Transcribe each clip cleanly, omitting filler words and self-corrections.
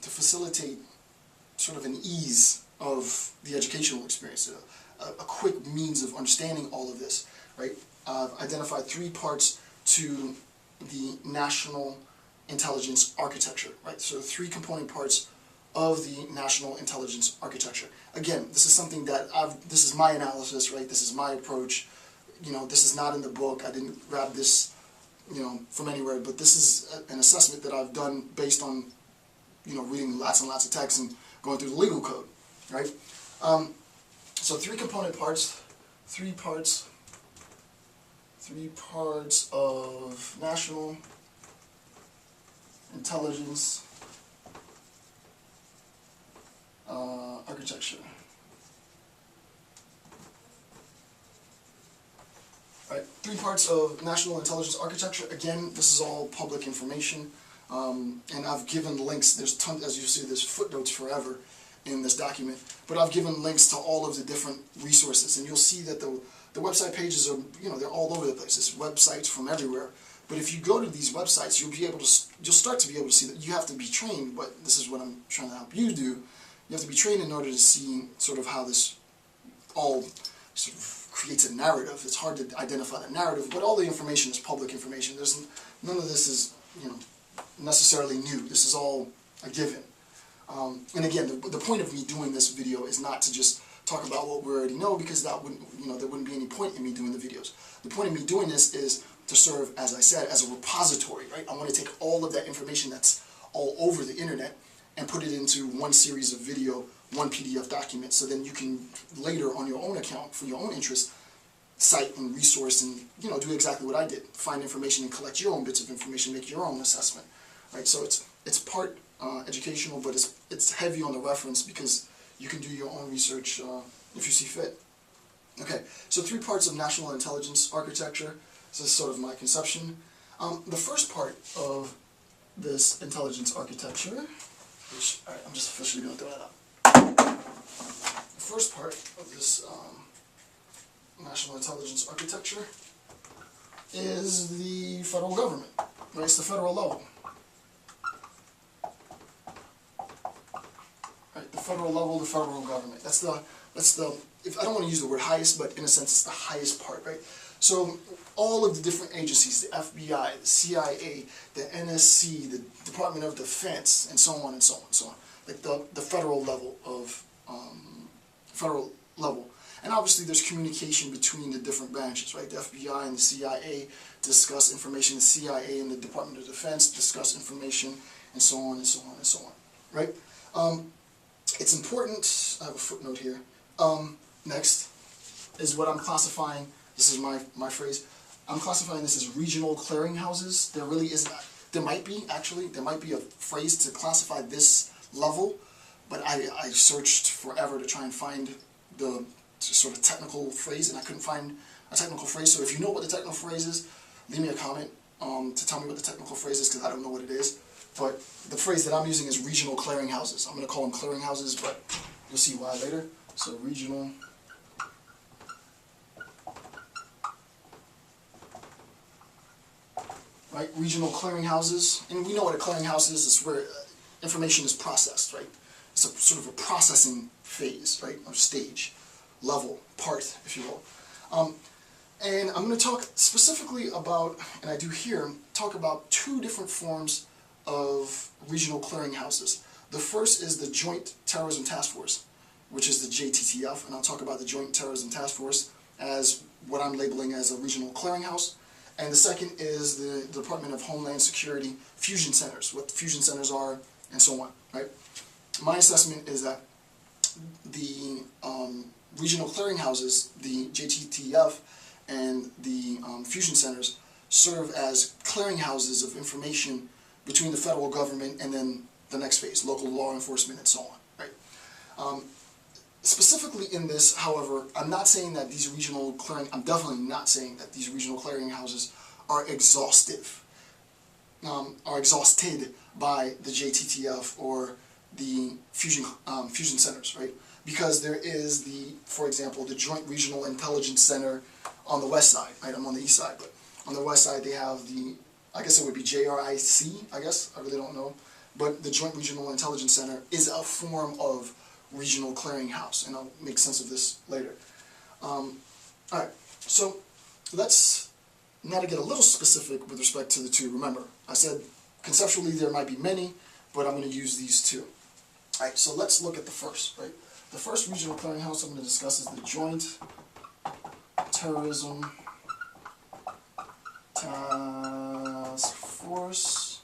facilitate sort of an ease of the educational experience, a quick means of understanding all of this, right? I've identified 3 parts to the national intelligence architecture, right? So 3 component parts of the national intelligence architecture. Again, this is something that this is my analysis, right? This is my approach. You know, this is not in the book. I didn't grab this, you know, from anywhere, but this is an assessment that I've done based on, you know, reading lots and lots of texts and going through the legal code, right? So 3 component parts, 3 parts of national intelligence architecture. Right, 3 parts of national intelligence architecture. Again, this is all public information, and I've given links. There's tons, as you see, there's footnotes forever in this document, but I've given links to all of the different resources, and you'll see that the website pages are, you know, they're all over the place. There's websites from everywhere. But if you go to these websites, you'll start to be able to see that you have to be trained. But this is what I'm trying to help you do. You have to be trained in order to see sort of how this all sort of creates a narrative. It's hard to identify the narrative, but all the information is public information. None of this is, you know, necessarily new. This is all a given. And again, the point of me doing this video is not to just talk about what we already know, because that wouldn't, you know, there wouldn't be any point in me doing the videos. The point of me doing this is to serve, as I said, as a repository, right? I want to take all of that information that's all over the internet and put it into one series of video, one PDF document, so then you can later on your own account, for your own interest, cite and resource and, you know, do exactly what I did. Find information and collect your own bits of information, make your own assessment, right? So it's part educational, but it's heavy on the reference because you can do your own research if you see fit. Okay, so 3 parts of national intelligence architecture. This is sort of my conception. The first part of this intelligence architecture, which, all right, I'm just officially going to throw that out. The first part of this national intelligence architecture is the federal government, right? It's the federal level. Right, the federal level, the federal government. That's the, if I don't want to use the word highest, but in a sense it's the highest part, right? So all of the different agencies, the FBI, the CIA, the NSC, the Department of Defense, and so on and so on and so on. Like the federal level of, And obviously there's communication between the different branches, right? The FBI and the CIA discuss information, the CIA and the Department of Defense discuss information, and so on and so on and so on, right? It's important, I have a footnote here. Next is what I'm classifying. This is my phrase. I'm classifying this as regional clearinghouses. There really is not. There might be a phrase to classify this level, but I searched forever to try and find the sort of technical phrase, and I couldn't find a technical phrase. So if you know what the technical phrase is, leave me a comment to tell me what the technical phrase is, because I don't know what it is. But the phrase that I'm using is regional clearinghouses. I'm going to call them clearinghouses, but you'll see why later. So regional. Right, regional clearinghouses, and we know what a clearinghouse is. It's where information is processed, right? It's a sort of a processing phase, right, or stage, level, part, if you will. And I'm going to talk specifically about, and I do here, talk about 2 different forms of regional clearinghouses. The first is the Joint Terrorism Task Force, which is the JTTF, and I'll talk about the Joint Terrorism Task Force as what I'm labeling as a regional clearinghouse. And the second is the Department of Homeland Security fusion centers, what the fusion centers are, and so on, right? My assessment is that the regional clearinghouses, the JTTF and the fusion centers, serve as clearinghouses of information between the federal government and then the next phase, local law enforcement and so on, right? Specifically in this, however, I'm not saying that these regional I'm definitely not saying that these regional clearinghouses are exhaustive, are exhausted by the JTTF or the fusion centers, right? Because there is for example, the Joint Regional Intelligence Center on the west side, right? I'm on the east side, but on the west side they have I guess it would be JRIC, I guess, I really don't know. but the Joint Regional Intelligence Center is a form of regional clearinghouse, and I'll make sense of this later. Alright, so let's now to get a little specific with respect to the two. Remember, I said conceptually there might be many, but I'm going to use these two. Alright, so let's look at the first, right? The first regional clearinghouse I'm going to discuss is the Joint Terrorism Task Force,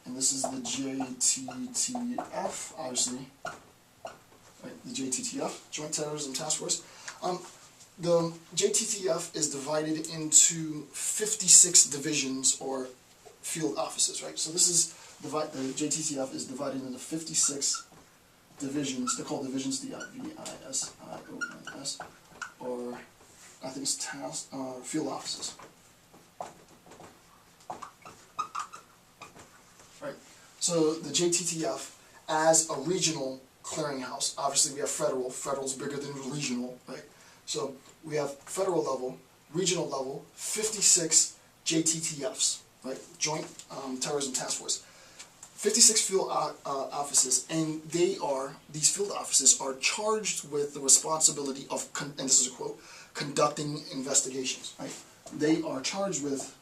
and this is the JTTF, obviously, right? The JTTF, Joint Terrorism Task Force. The JTTF is divided into 56 divisions or field offices, right? So this is the JTTF is divided into 56 divisions. They're called divisions, D-I-V-I-S-I-O-N-S, or I think it's field offices. Right. So the JTTF as a regional clearinghouse. Obviously, we have federal. Federal's bigger than regional, right? So we have federal level, regional level, 56 JTTFs, right? Joint Terrorism Task Force. 56 field offices, and these field offices are charged with the responsibility of, and this is a quote, conducting investigations, right? They are charged with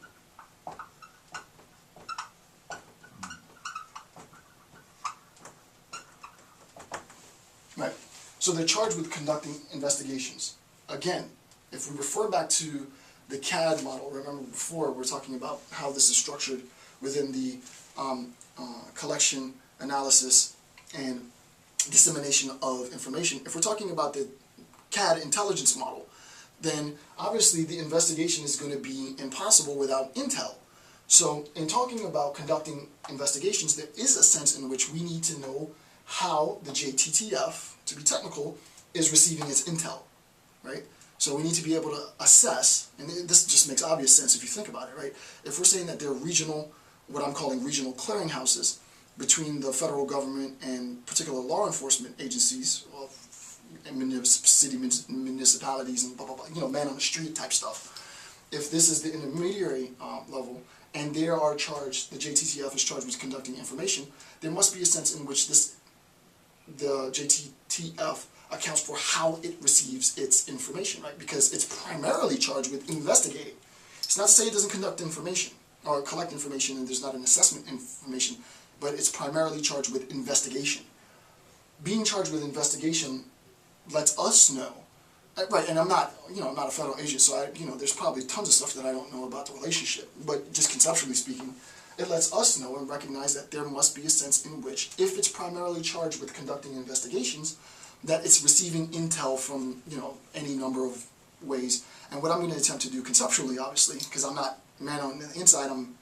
right. So they're charged with conducting investigations. Again, if we refer back to the CAD model, remember before we were talking about how this is structured within the collection, analysis, and dissemination of information. If we're talking about the CAD intelligence model, then obviously the investigation is going to be impossible without intel. So in talking about conducting investigations, there is a sense in which we need to know how the JTTF, to be technical, is receiving its intel, right? So we need to be able to assess, and this just makes obvious sense if you think about it, right? If we're saying that they're regional, what I'm calling regional clearinghouses between the federal government and particular law enforcement agencies, and city municipalities and blah, blah, blah, you know, man on the street type stuff. If this is the intermediary level, and they are charged, the JTTF is charged with conducting information, there must be a sense in which the JTTF accounts for how it receives its information, right? Because it's primarily charged with investigating. It's not to say it doesn't conduct information or collect information and there's not an assessment information, but it's primarily charged with investigation. Being charged with investigation lets us know, right? And I'm not a federal agent, so there's probably tons of stuff that I don't know about the relationship. But just conceptually speaking, it lets us know and recognize that there must be a sense in which, if it's primarily charged with conducting investigations, that it's receiving intel from any number of ways. And what I'm going to attempt to do conceptually, obviously, because I'm not man on the inside, I'm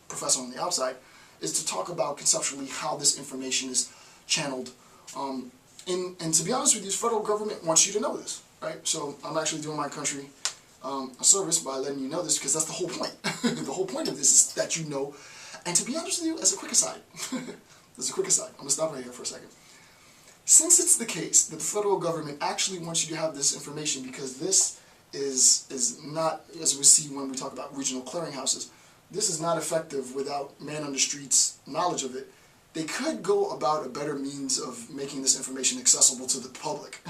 professor on the outside, is to talk about conceptually how this information is channeled. And to be honest with you, the federal government wants you to know this, right? So I'm actually doing my country a service by letting you know this, because that's the whole point. The whole point of this is that you know. And to be honest with you, as a quick aside, I'm going to stop right here for a second. Since it's the case that the federal government actually wants you to have this information, because this is not, as we see when we talk about regional clearinghouses, this is not effective without man on the street's knowledge of it, they could go about a better means of making this information accessible to the public.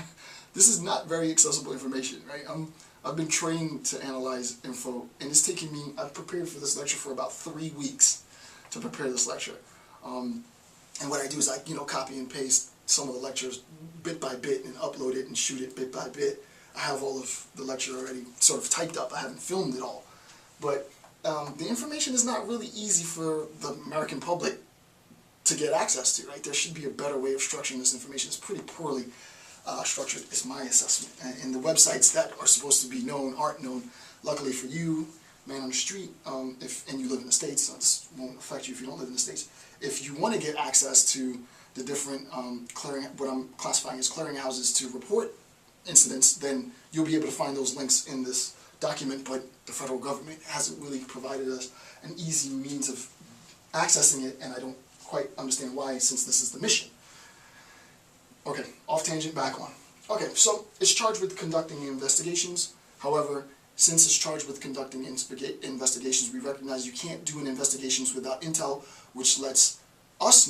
This is not very accessible information, right? I've been trained to analyze info, and it's taken me, I've prepared for this lecture for about 3 weeks to prepare this lecture. And what I do is I, copy and paste some of the lectures bit by bit and upload it and shoot it bit by bit. I have all of the lecture already sort of typed up. I haven't filmed it all. But the information is not really easy for the American public to get access to, right? There should be a better way of structuring this information. It's pretty poorly structured, is my assessment. And the websites that are supposed to be known aren't known. Luckily for you, man on the street, and you live in the States, so this won't affect you if you don't live in the States. If you want to get access to the different what I'm classifying as clearinghouses to report incidents, then you'll be able to find those links in this document, but the federal government hasn't really provided us an easy means of accessing it, and I don't quite understand why, since this is the mission. Okay, off tangent, back on. Okay, so it's charged with conducting investigations. However, since it's charged with conducting investigations, we recognize you can't do an investigation without intel, which lets us